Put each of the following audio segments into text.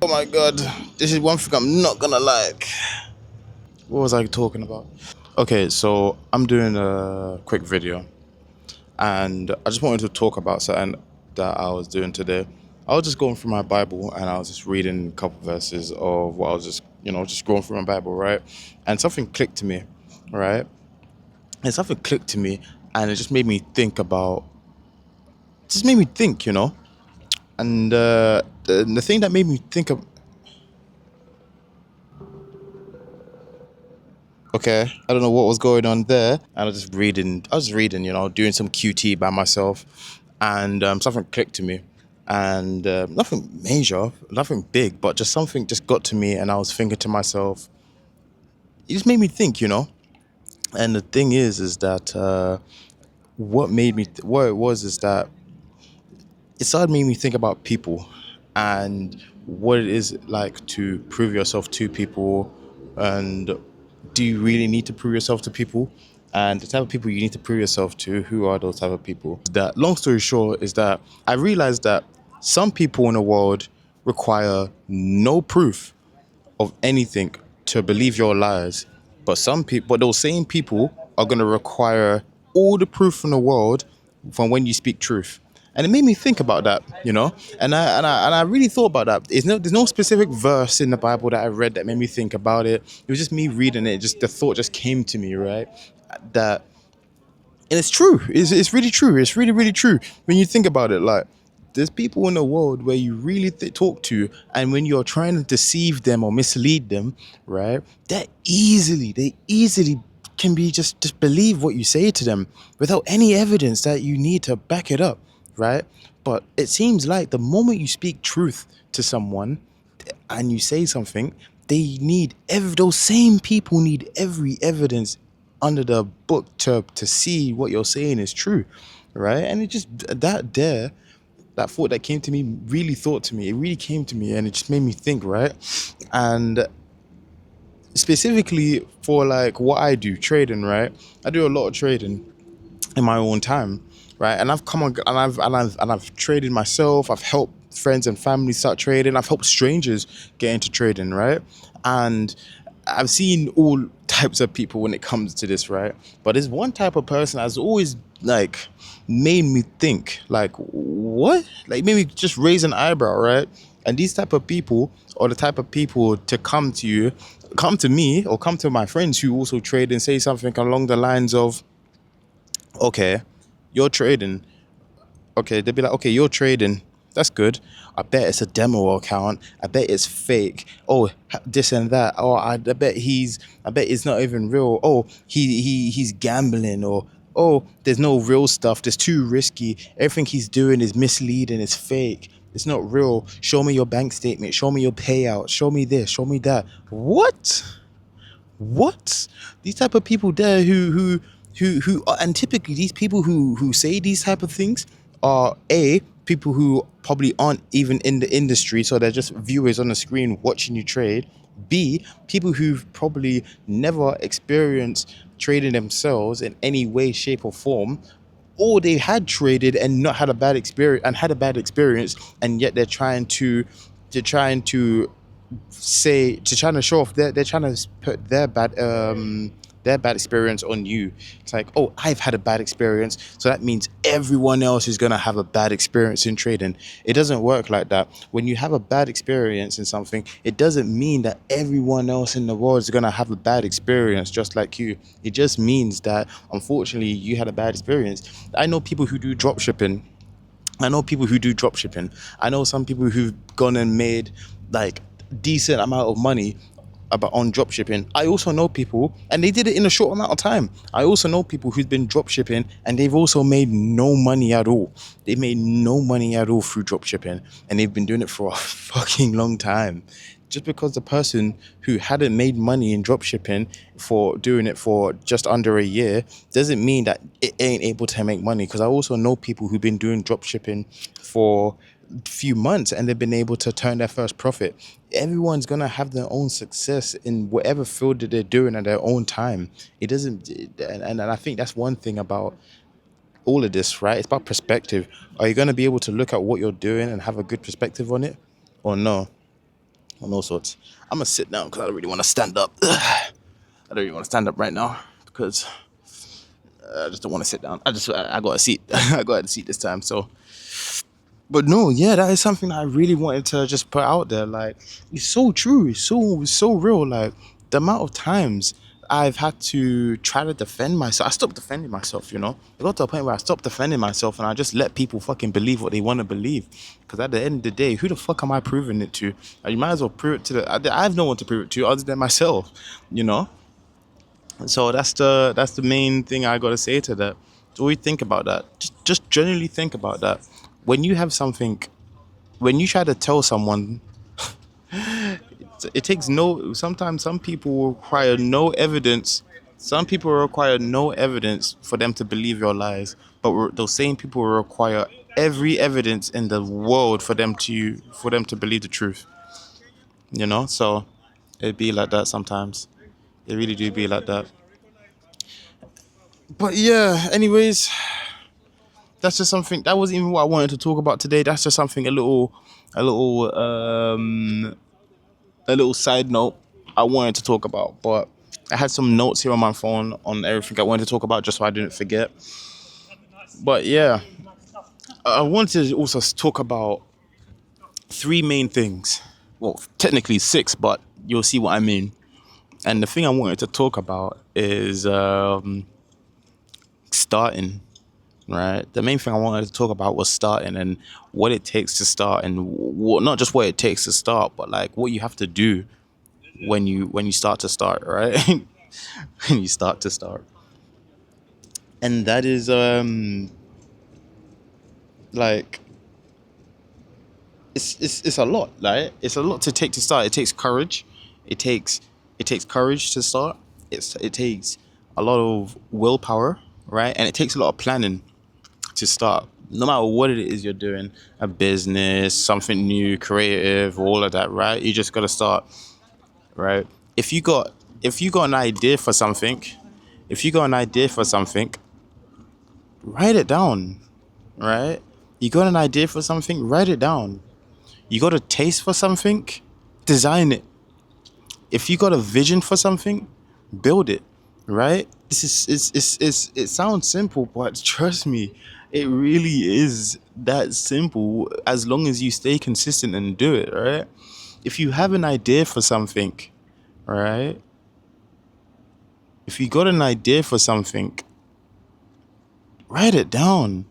Oh my god, this is one thing I'm not gonna like. What was I talking about? Okay, so I'm doing a quick video and I just wanted to talk about something that I was doing today. I was just going through my Bible and I was just reading a couple verses of what I was just going through my Bible, right? And something clicked to me, right? And something clicked to me and it just made me think about, just made me think, And the thing that made me think of, okay, I don't know what was going on there. And I was just reading, doing some QT by myself, and something clicked to me, and nothing major, nothing big, but just something just got to me, and I was thinking to myself, it just made me think. And the thing is that what it was is that it started making me think about people and what it is like to prove yourself to people, and do you really need to prove yourself to people, and the type of people you need to prove yourself to, who are those type of people. That long story short is that I realized that some people in the world require no proof of anything to believe your lies, but those same people are going to require all the proof from the world from when you speak truth. And it made me think about that. And I really thought about that. There's no specific verse in the Bible that I read that made me think about it. It was just me reading it. Just the thought just came to me, right? That and it's true. It's really true. It's really really true when you think about it. Like, there's people in the world where you really talk to, and when you're trying to deceive them or mislead them, right? They easily can be just believe what you say to them without any evidence that you need to back it up, right? But it seems like the moment you speak truth to someone and you say something, those same people need every evidence under the book to see what you're saying is true, right? And it just that thought that came to me really thought to me. It really came to me, and it just made me think, right? And specifically for like what I do, trading, right? I do a lot of trading in my own time, right? And I've come on and I've traded myself. I've helped friends and family start trading. I've helped strangers get into trading, right? And I've seen all types of people when it comes to this, right? But there's one type of person that's always like made me think, like, what? Like, maybe just raise an eyebrow, right? And these type of people, or the type of people to come to you, come to me, or come to my friends who also trade and say something along the lines of, okay, you're trading. Okay, they'd be like, okay, you're trading. That's good. I bet it's a demo account. I bet it's fake. Oh, this and that. Oh, I bet it's not even real. Oh, he's gambling. Or, oh, there's no real stuff. There's too risky. Everything he's doing is misleading. It's fake. It's not real. Show me your bank statement. Show me your payout. Show me this. Show me that. What? These type of people there and typically these people who say these type of things are people who probably aren't even in the industry, so they're just viewers on the screen watching you trade. B, people who've probably never experienced trading themselves in any way, shape, or form, or they had traded and not had a bad experience and had a bad experience, and yet they're trying to say to trying to show off they're trying to put their bad experience on you. It's like, oh, I've had a bad experience, so that means everyone else is going to have a bad experience in trading. It doesn't work like that. When you have a bad experience in something, it doesn't mean that everyone else in the world is going to have a bad experience just like you. It just means that unfortunately you had a bad experience. I know people who do drop shipping. I know some people who've gone and made like decent amount of money about on drop shipping. I also know people, and they did it in a short amount of time. I also know people who've been drop shipping and they've also made no money at all. They made no money at all through drop shipping, and they've been doing it for a fucking long time. Just because the person who hadn't made money in drop shipping for doing it for just under a year doesn't mean that it ain't able to make money. Because I also know people who've been doing drop shipping for few months and they've been able to turn their first profit. Everyone's gonna have their own success in whatever field that they're doing at their own time. It doesn't, and I think that's one thing about all of this, right? It's about perspective. Are you gonna be able to look at what you're doing and have a good perspective on it, or no? and all sorts. I'm gonna sit down because I don't really want to stand up. I don't really want to stand up right now because I just don't want to sit down. I got a seat. I got a seat this time. So, but no, yeah, that is something that I really wanted to just put out there. Like, it's so true. It's so real. Like, the amount of times I've had to try to defend myself. I stopped defending myself. It got to a point where I stopped defending myself and I just let people fucking believe what they want to believe. Because at the end of the day, who the fuck am I proving it to? You might as well prove it to I have no one to prove it to other than myself. You know. So that's the main thing I gotta say to that. So we think about that. Just generally think about that. When you have something, when you try to tell someone, it takes no. Sometimes some people require no evidence. Some people require no evidence for them to believe your lies. But those same people require every evidence in the world for them to believe the truth. So it be like that sometimes. It really do be like that. But yeah, anyways, that's just something that wasn't even what I wanted to talk about today. That's just something a little a little side note I wanted to talk about. But I had some notes here on my phone on everything I wanted to talk about just so I didn't forget. But yeah, I wanted to also talk about three main things. Well, technically six, but you'll see what I mean. And the thing I wanted to talk about is starting. Right. The main thing I wanted to talk about was starting and what it takes to start, and not just what it takes to start, but like what you have to do when you start to start, right? When you start to start, and that is like it's a lot. Like, it's a lot to take to start. It takes courage. It takes courage to start. It takes a lot of willpower, right? And it takes a lot of planning to start. No matter what it is you're doing, a business, something new, creative, all of that, right? You just gotta start, right? If you got an idea for something, if you got an idea for something, write it down, right? You got an idea for something, write it down. You got a taste for something, design it. If you got a vision for something, build it, right? This is it sounds simple, but trust me, it really is that simple as long as you stay consistent and do it, right? If you have an idea for something, right? If you got an idea for something, write it down.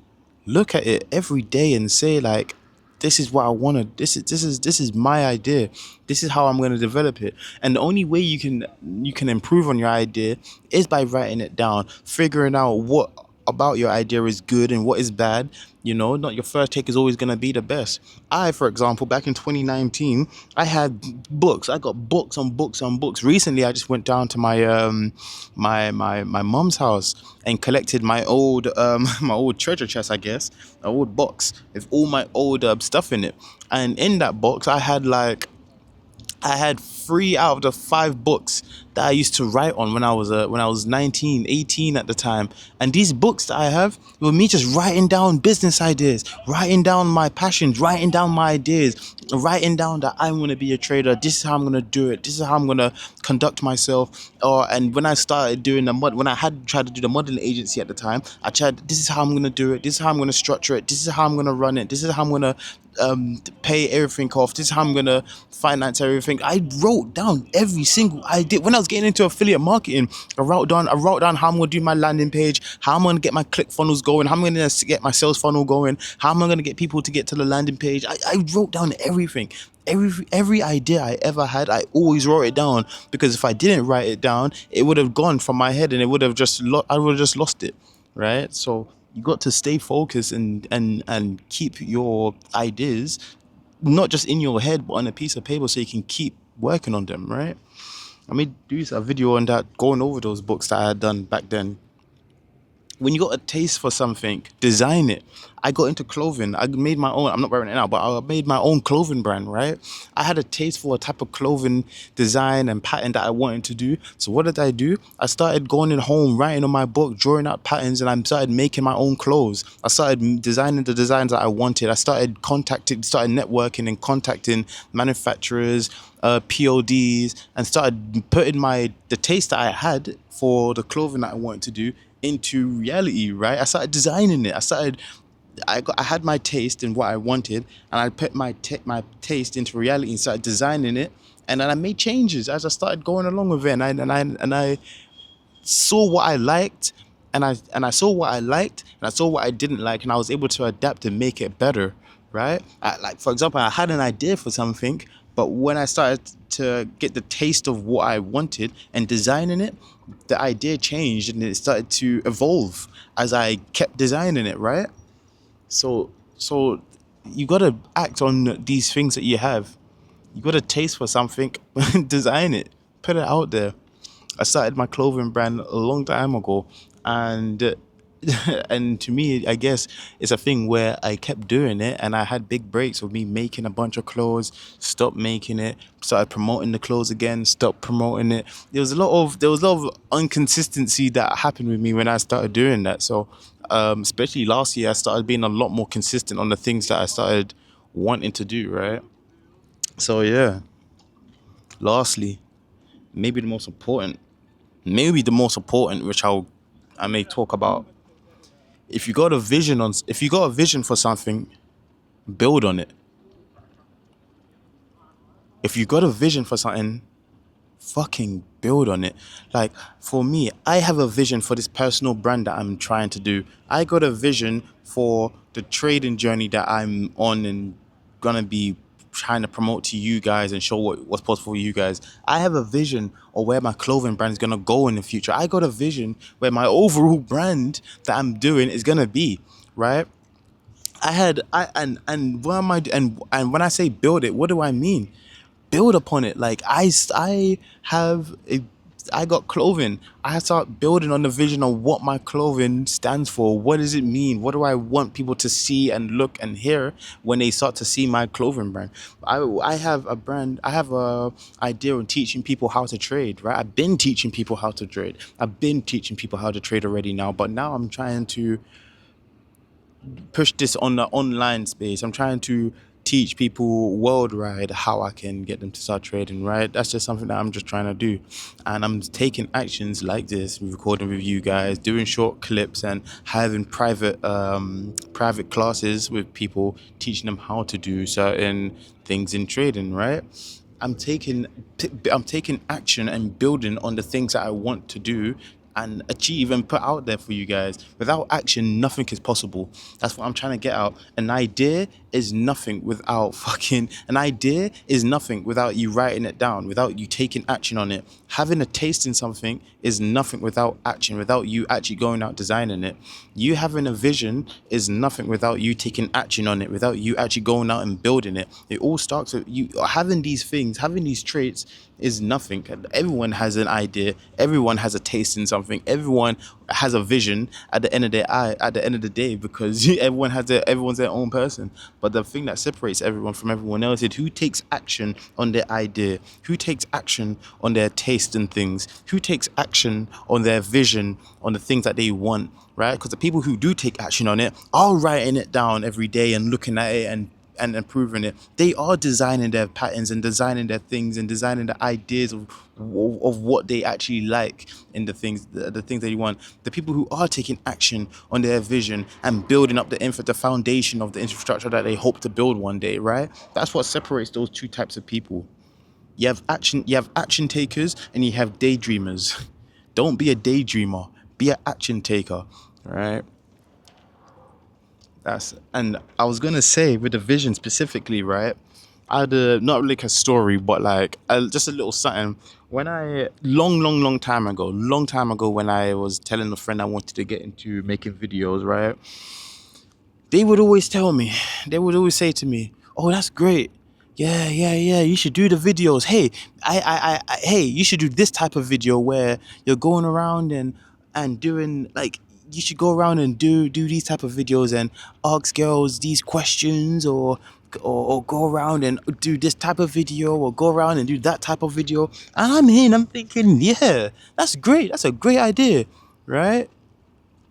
Look at it every day and say, like, this is what I want to, this is my idea. This is how I'm going to develop it. And the only way you can improve on your idea is by writing it down, figuring out what about your idea is good and what is bad. Not your first take is always going to be the best. For example, back in 2019, I had books. I got books on books on books. Recently, I just went down to my mom's house and collected my old my old treasure chest, I guess, an old box with all my old stuff in it. And in that box, I had 3 out of the 5 books that I used to write on when I was 19, 18 at the time. And these books that I have were me just writing down business ideas, writing down my passions, writing down my ideas, writing down that I want to be a trader. This is how I'm gonna do it. This is how I'm gonna conduct myself. And when I started doing when I had tried to do the modeling agency at the time, I tried. This is how I'm gonna do it. This is how I'm gonna structure it. This is how I'm gonna run it. This is how I'm gonna pay everything off. This is how I'm gonna finance everything. I wrote down every single idea. When I was getting into affiliate marketing, I wrote down how I'm gonna do my landing page, how I'm gonna get my click funnels going, how I'm gonna get my sales funnel going, how am I gonna get people to get to the landing page. I wrote down everything. Every idea I ever had, I always wrote it down, because if I didn't write it down, it would have gone from my head and it would have I would have just lost it, right? So you got to stay focused and keep your ideas not just in your head but on a piece of paper so you can keep working on them, right? I made do a video on that, going over those books that I had done back then. when you got a taste for something, design it. I got into clothing. I made my own. I'm not wearing it now, but I made my own clothing brand, right? I had a taste for a type of clothing design and pattern that I wanted to do. So what did I do? I started going in home, writing on my book, drawing out patterns, and I started making my own clothes. I started designing the designs that I wanted. I started networking and contacting manufacturers, PODs, and started putting the taste that I had for the clothing that I wanted to do into reality, right? I started designing it. I had my taste in what I wanted, and I put my taste into reality and started designing it. And then I made changes as I started going along with it, and I saw what I liked, and I saw what I liked, and I saw what I didn't like, and I was able to adapt and make it better, right? Like for example, I had an idea for something, but when I started to get the taste of what I wanted and designing it, the idea changed and it started to evolve as I kept designing it, right? So you gotta act on these things that you have. You got a taste for something, design it, put it out there. I started my clothing brand a long time ago, and and to me, I guess it's a thing where I kept doing it, and I had big breaks of me making a bunch of clothes, stopped making it, started promoting the clothes again, stopped promoting it. There was a lot of inconsistency that happened with me when I started doing that. So, especially last year, I started being a lot more consistent on the things that I started wanting to do. Right. So yeah. Lastly, maybe the most important which I may talk about. If you got a vision for something, build on it. If you got a vision for something, fucking build on it. Like for me, I have a vision for this personal brand that I'm trying to do. I got a vision for the trading journey that I'm on and gonna be trying to promote to you guys and show what's possible for you guys. I have a vision of where my clothing brand is gonna go in the future. I got a vision where my overall brand that I'm doing is gonna be, right? I had I and what am I and when I say build it, what do I mean? Build upon it. Like I got clothing. I start building on the vision of what my clothing stands for. What does it mean? What do I want people to see and look and hear when they start to see my clothing brand? I have a brand. I have a idea on teaching people how to trade. Right. I've been teaching people how to trade. I've been teaching people how to trade already now. But now I'm trying to push this on the online space. I'm trying to teach people worldwide how I can get them to start trading, right? That's just something that I'm just trying to do. And I'm taking actions like this, recording with you guys, doing short clips and having private classes with people, teaching them how to do certain things in trading, right? I'm taking I'm taking action and building on the things that I want to do and achieve and put out there for you guys. Without action, nothing is possible. That's what I'm trying to get out. An idea is nothing without you writing it down, without you taking action on it. Having a taste in something is nothing without action, without you actually going out designing it. You having a vision is nothing without you taking action on it, without you actually going out and building it. It all starts with you having these things, having these traits is nothing. Everyone has an idea. Everyone has a taste in something. Everyone has a vision at the end of the day, because everyone's their own person. But the thing that separates everyone from everyone else is who takes action on their idea, who takes action on their taste in things, who takes action on their vision, on the things that they want, right? Because the people who do take action on it are writing it down every day and looking at it and improving it. They are designing their patterns and designing their things and designing the ideas of what they actually like in the things that you want. The people who are taking action on their vision and building up the foundation of the infrastructure that they hope to build one day, right? That's what separates those two types of people. You have action takers and you have daydreamers. Don't be a daydreamer, be an action taker, right? And I was gonna say with the vision specifically, right? I had not like a story, but like just a little something. When I long time ago, when I was telling a friend I wanted to get into making videos, right? They would always tell me, they would always say to me, "Oh, that's great. Yeah, yeah, yeah. You should do the videos. Hey, hey, you should do this type of video where you're going around and doing like." you should go around and do these type of videos and ask girls these questions, or go around and do this type of video, or go around and do that type of video. And I'm here and I'm thinking, yeah, that's great. That's a great idea, right?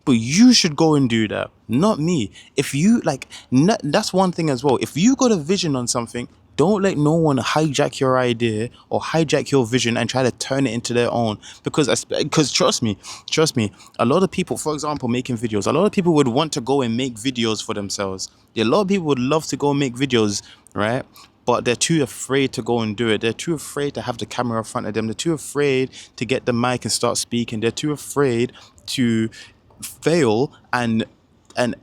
But you should go and do that, not me. If you like, that's one thing as well. If you got a vision on something, don't let no one hijack your idea or hijack your vision and try to turn it into their own. Because trust me, a lot of people, for example, making videos, a lot of people would want to go and make videos for themselves. A lot of people would love to go and make videos, right? But they're too afraid to go and do it. They're too afraid to have the camera in front of them. They're too afraid to get the mic and start speaking. They're too afraid to fail and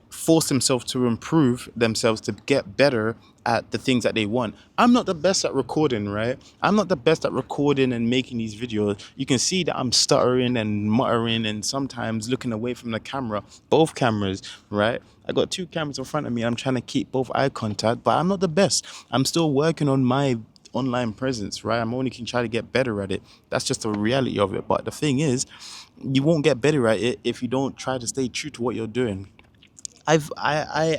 force themselves to improve themselves to get better at the things that they want. I'm not the best at recording, right? I'm not the best at recording and making these videos. You can see that I'm stuttering and muttering and sometimes looking away from the camera, both cameras, right? I got two cameras in front of me. I'm trying to keep both eye contact, but I'm not the best. I'm still working on my online presence, right? I'm only can try to get better at it. That's just the reality of it. But the thing is, you won't get better at it if you don't try to stay true to what you're doing. I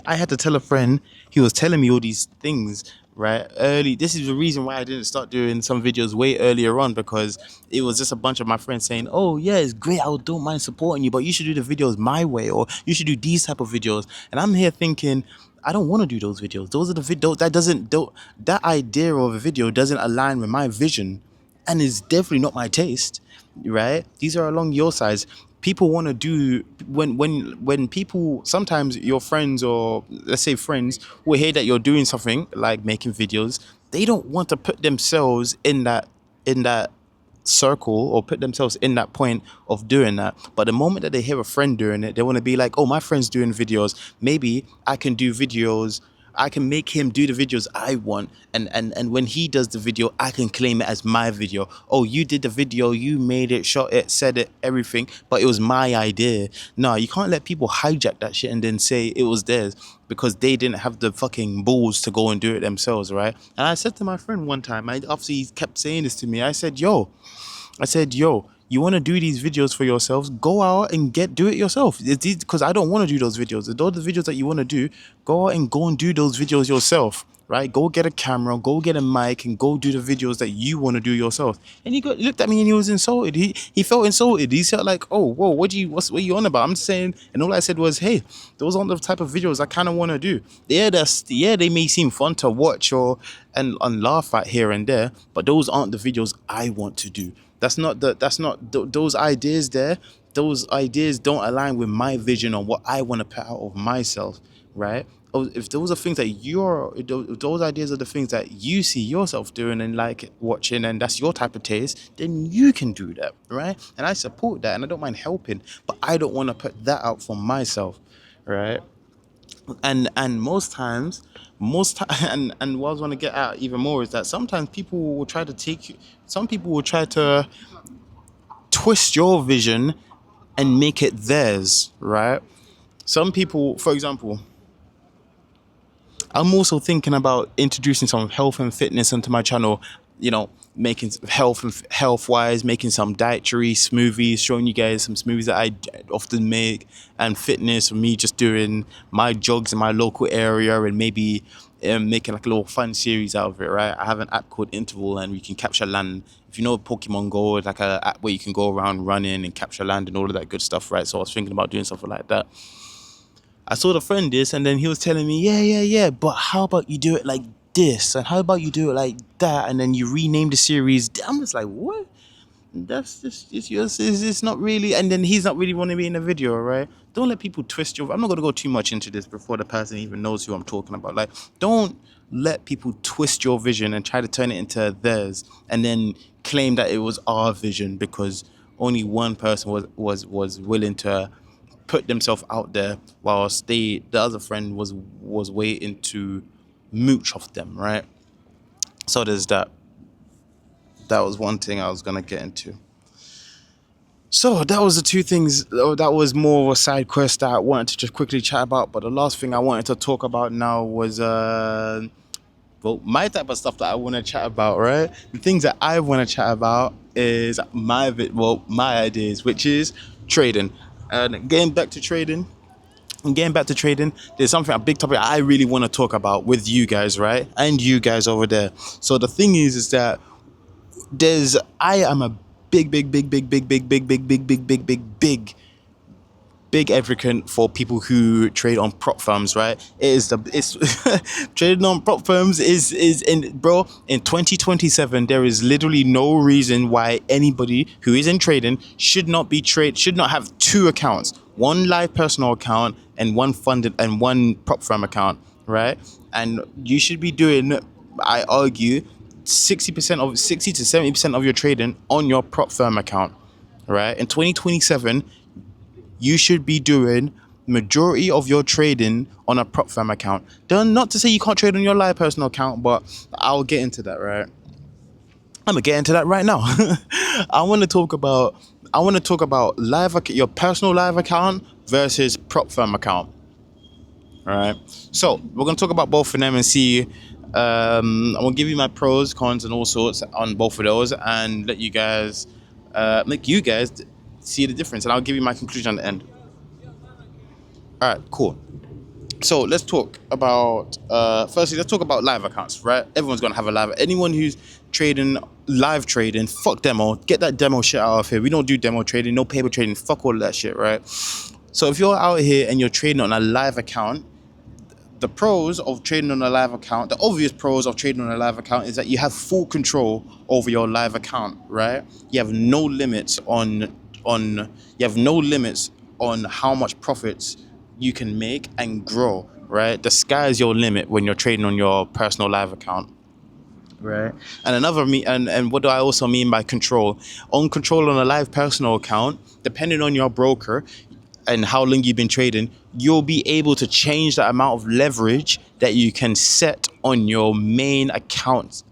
had to tell a friend. He was telling me all these things right early. This is the reason why I didn't start doing some videos way earlier on, because it was just a bunch of my friends saying, oh yeah, it's great, I don't mind supporting you, but you should do the videos my way, or you should do these type of videos. And I'm here thinking, I don't want to do those videos. Those are the videos that idea of a video doesn't align with my vision, and is definitely not my taste, right? These are along your sides. People want to do, when people, sometimes your friends, or let's say friends, will hear that you're doing something like making videos. They don't want to put themselves in that circle, or put themselves in that point of doing that. But the moment that they hear a friend doing it, they want to be like, oh, my friend's doing videos, maybe I can do videos. I can make him do the videos I want, and when he does the video, I can claim it as my video. Oh, you did the video, you made it, shot it, said it, everything, but it was my idea. No, you can't let people hijack that shit and then say it was theirs, because they didn't have the fucking balls to go and do it themselves, right? And I said to my friend one time, after he kept saying this to me, I said, yo, you want to do these videos for yourselves? Go out and do it yourself. Because I don't want to do those videos. Those are the videos that you want to do. Go out and do those videos yourself, right? Go get a camera, go get a mic, and go do the videos that you want to do yourself. And he looked at me and he was insulted. He felt insulted. He felt like, oh, whoa, what are you on about? I'm just saying, and all I said was, hey, those aren't the type of videos I kind of want to do. Yeah, they may seem fun to watch and laugh at here and there, but those aren't the videos I want to do. Those ideas there. Those ideas don't align with my vision on what I want to put out of myself, right? If those are things that those ideas are the things that you see yourself doing and like watching, and that's your type of taste, then you can do that, right? And I support that, and I don't mind helping, but I don't want to put that out for myself, right? And and what I want to get at even more is that sometimes some people will try to twist your vision and make it theirs, right? Some people, for example, I'm also thinking about introducing some health and fitness into my channel. Making health wise, making some dietary smoothies, showing you guys some smoothies that I often make, and fitness for me, just doing my jogs in my local area, and maybe making like a little fun series out of it, right? I have an app called Interval, and we can capture land. If you know Pokemon Go, it's like a app where you can go around running and capture land and all of that good stuff, right? So I was thinking about doing something like that. I saw the friend this, and then he was telling me, yeah, but how about you do it like this, and how about you do it like that, and then you rename the series. I'm just like, what? That's just it's not really. And then he's not really wanting to be in the video, right? Don't let people twist your. I'm not gonna go too much into this before the person even knows who I'm talking about. Like, don't let people twist your vision and try to turn it into theirs, and then claim that it was our vision because only one person was willing to put themselves out there, whilst the other friend was waiting to mooch off them, right? So there's that. That was one thing I was gonna get into. So that was the two things. That was more of a side quest that I wanted to just quickly chat about. But the last thing I wanted to talk about now was my type of stuff that I want to chat about, right? The things that I want to chat about is my ideas, which is trading. And getting back to trading, there's something, a big topic I really want to talk about with you guys, right? And you guys over there. So the thing is that I am a big advocate for people who trade on prop firms, right? It's trading on prop firms is in, bro, in 2027 there is literally no reason why anybody who is in trading should not have two accounts, one live personal account and one funded and one prop firm account, right? And you should be doing, I argue, 60 to 70% of your trading on your prop firm account, right? In 2027 you should be doing majority of your trading on a prop firm account. Done. Not to say you can't trade on your live personal account, but I'll get into that, right? I'm gonna get into that right now. I want to talk about your personal live account versus prop firm account. All right. So we're gonna talk about both of them and see. I'm gonna give you my pros, cons, and all sorts on both of those, and make you guys see the difference, and I'll give you my conclusion at the end. All right, cool. So let's talk about firstly, let's talk about live accounts, right? Everyone's gonna have a live. Anyone who's trading live trading, fuck demo. Get that demo shit out of here. We don't do demo trading, no paper trading. Fuck all of that shit, right? So if you're out here and you're trading on a live account, the pros of trading on a live account, the obvious pros of trading on a live account is that you have full control over your live account, right? You have no limits on you have no limits on how much profits you can make and grow, right? The sky is your limit when you're trading on your personal live account. Right. And what do I also mean by control? On control on a live personal account, depending on your broker and how long you've been trading, you'll be able to change the amount of leverage that you can set on your main account,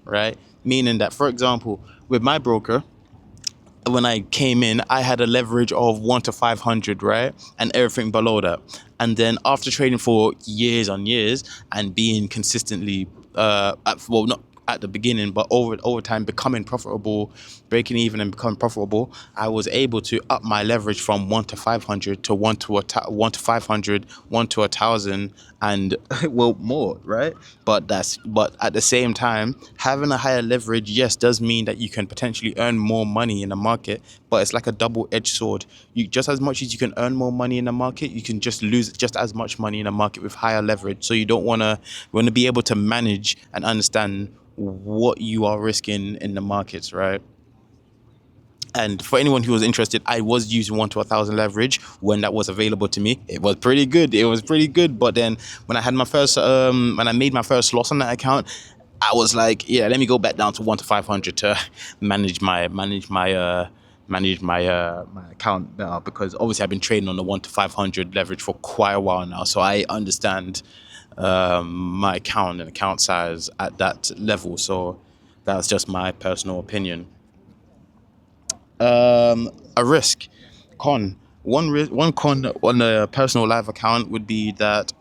right? Meaning that, for example, with my broker, when I came in, I had a leverage of 1 to 500, right? And everything below that. And then after trading for years on years and being consistently, not at the beginning, but over time becoming profitable, breaking even and becoming profitable, I was able to up my leverage from 1 to 500 to 1 to 500, 1 to 1,000, and well, more, right? But at the same time, having a higher leverage, yes, does mean that you can potentially earn more money in the market, but it's like a double-edged sword. You just as much as you can earn more money in the market, you can just lose just as much money in the market with higher leverage. So you don't want to be able to manage and understand what you are risking in the markets, right? And for anyone who was interested, I was using 1 to 1,000 leverage when that was available to me. It was pretty good. But then when when I made my first loss on that account, I was like, yeah, let me go back down to 1 to 500 to manage my account better, because obviously I've been trading on the 1 to 500 leverage for quite a while now, so I understand my account and account size at that level. So that's just my personal opinion. A risk con one con on a personal live account would be that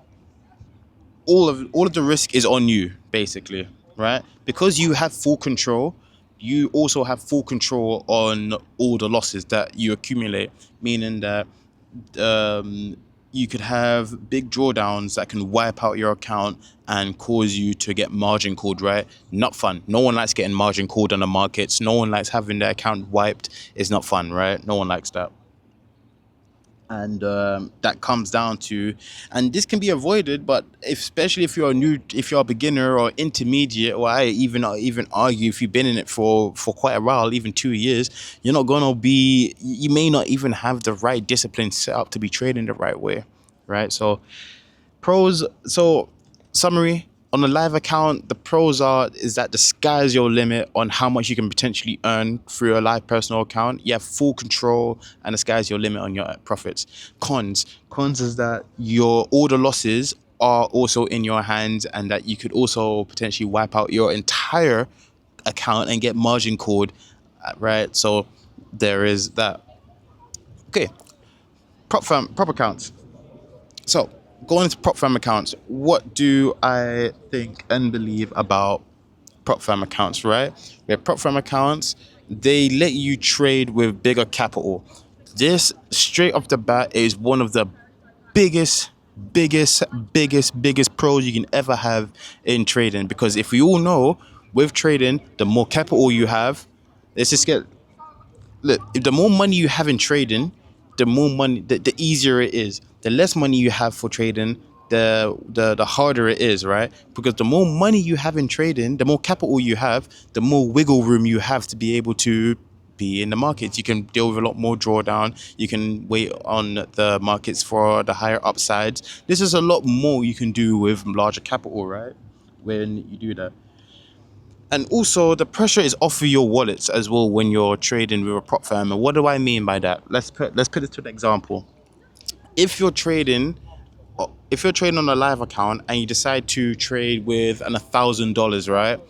all of the risk is on you, basically, right? Because you have full control, you also have full control on all the losses that you accumulate, meaning that um, you could have big drawdowns that can wipe out your account and cause you to get margin called, right? Not fun. No one likes getting margin called on the markets. No one likes having their account wiped. It's not fun, right? No one likes that. And that comes down to, and this can be avoided, but especially if you're a beginner or intermediate, or I even argue if you've been in it for quite a while, even 2 years, you may not even have the right discipline set up to be trading the right way, right? So summary, on a live account, the pros is that the sky is your limit on how much you can potentially earn through a live personal account. You have full control, and the sky is your limit on your profits. Cons is that your all the losses are also in your hands, and that you could also potentially wipe out your entire account and get margin called, right? So there is that. Okay, prop accounts. So, going into prop firm accounts, what do I think and believe about prop firm accounts, right? Where prop firm accounts, they let you trade with bigger capital. This straight off the bat is one of the biggest, biggest pros you can ever have in trading. Because if we all know, with trading, the more capital you have, let's just get look. If the more money you have in trading, the more money, the easier it is. The less money you have for trading, the harder it is, right? Because the more money you have in trading, the more capital you have, the more wiggle room you have to be able to be in the markets. You can deal with a lot more drawdown. You can wait on the markets for the higher upsides. This is a lot more you can do with larger capital, right? When you do that. And also, the pressure is off of your wallets as well when you're trading with a prop firm. And what do I mean by that? Let's put it to an example. If you're trading, if you're trading on a live account and you decide to trade with $1,000, right?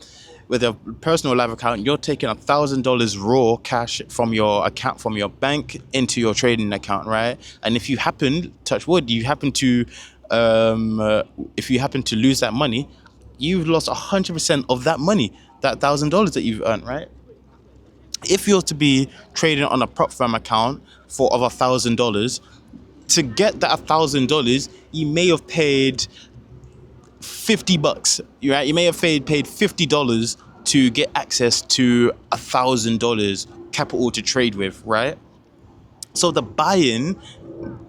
With a personal live account, you're taking $1,000 raw cash from your account, from your bank into your trading account, right? And if you happen, touch wood, if you happen to lose that money, you've lost 100% of that money, that $1,000 that you've earned, right? If you're to be trading on a prop firm account for of $1,000, to get that $1,000, you may have paid $50, right? You may have paid $50 to get access to $1,000 capital to trade with, right? So the buy-in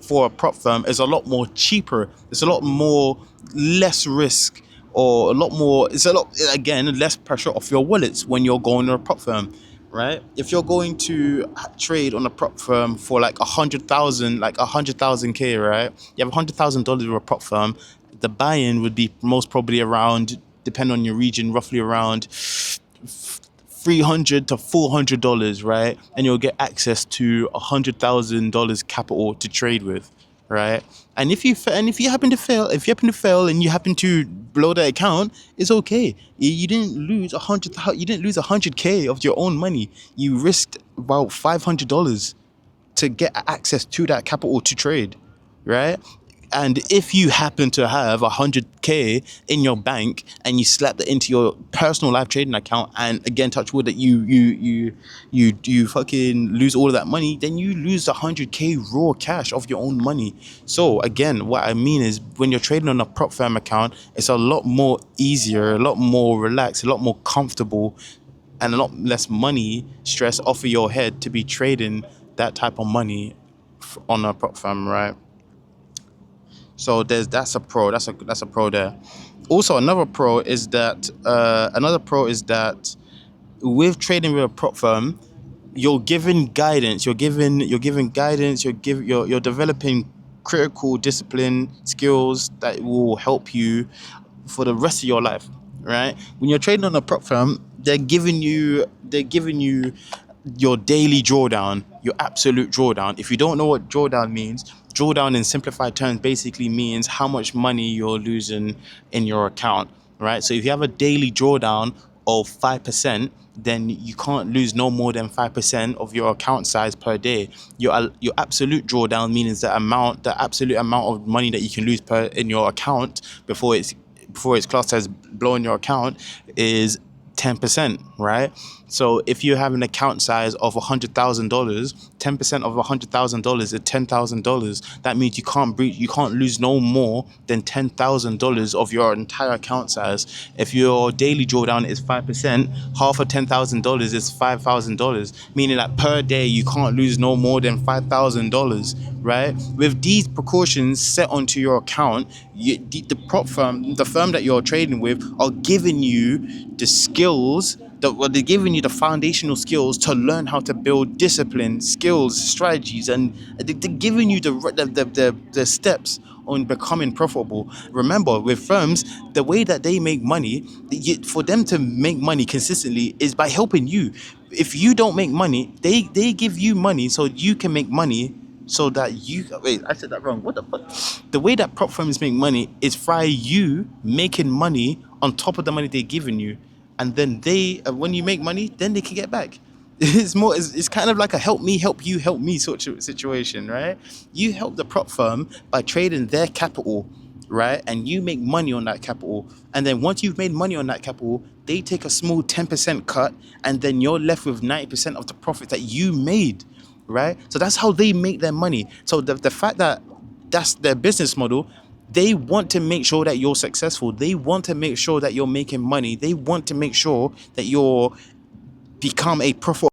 for a prop firm is a lot more cheaper. It's a lot more less risk, or a lot more. It's a lot, again, less pressure off your wallets when you're going to a prop firm, right? If you're going to trade on a prop firm for like 100,000, like 100,000 K, right? You have $100,000 with a prop firm. The buy-in would be most probably around, depending on your region, roughly around $300 to $400, right? And you'll get access to $100,000 capital to trade with, right? And if you happen to fail, and you happen to blow the account, it's okay. You didn't lose you didn't lose 100K of your own money. You risked about $500 to get access to that capital to trade, right? And if you happen to have 100K in your bank and you slap that into your personal live trading account, and again, touch wood, that you fucking lose all of that money, then you lose 100K raw cash of your own money. So again, what I mean is, when you're trading on a prop firm account, it's a lot more easier, a lot more relaxed, a lot more comfortable, and a lot less money stress off of your head to be trading that type of money on a prop firm, right? So that's a pro. That's a pro there. Also, another pro is that with trading with a prop firm, you're given guidance. You're given guidance. You're developing critical discipline skills that will help you for the rest of your life, right? When you're trading on a prop firm, they're giving you your daily drawdown, your absolute drawdown. If you don't know what drawdown means, drawdown in simplified terms basically means how much money you're losing in your account, right? So if you have a daily drawdown of 5%, then you can't lose no more than 5% of your account size per day. Your absolute drawdown means the absolute amount of money that you can lose per in your account before it's classed as blowing your account is 10%, right? So if you have an account size of $100,000, 10% of $100,000 is $10,000. That means you can't lose no more than $10,000 of your entire account size. If your daily drawdown is 5%, half of $10,000 is $5,000, meaning that per day you can't lose no more than $5,000, right? With these precautions set onto your account, the prop firm, the firm that you're trading with, are giving you the skills they're giving you the foundational skills to learn how to build discipline, skills, strategies, and they're giving you the steps on becoming profitable. Remember, with firms, the way that they make money, for them to make money consistently, is by helping you. If you don't make money, they give you money so you can make money, so that you wait, I said that wrong. What the fuck? The way that prop firms make money is by you making money on top of the money they're giving you, and then when you make money, then they can get back. It's kind of like a help me help me sort of situation, right? You help the prop firm by trading their capital, right? And you make money on that capital, and then once you've made money on that capital, they take a small 10% cut, and then you're left with 90% of the profit that you made, right? So that's how they make their money. So the fact that that's their business model, they want to make sure that you're successful. They want to make sure that you're making money. They want to make sure that you're become a profitable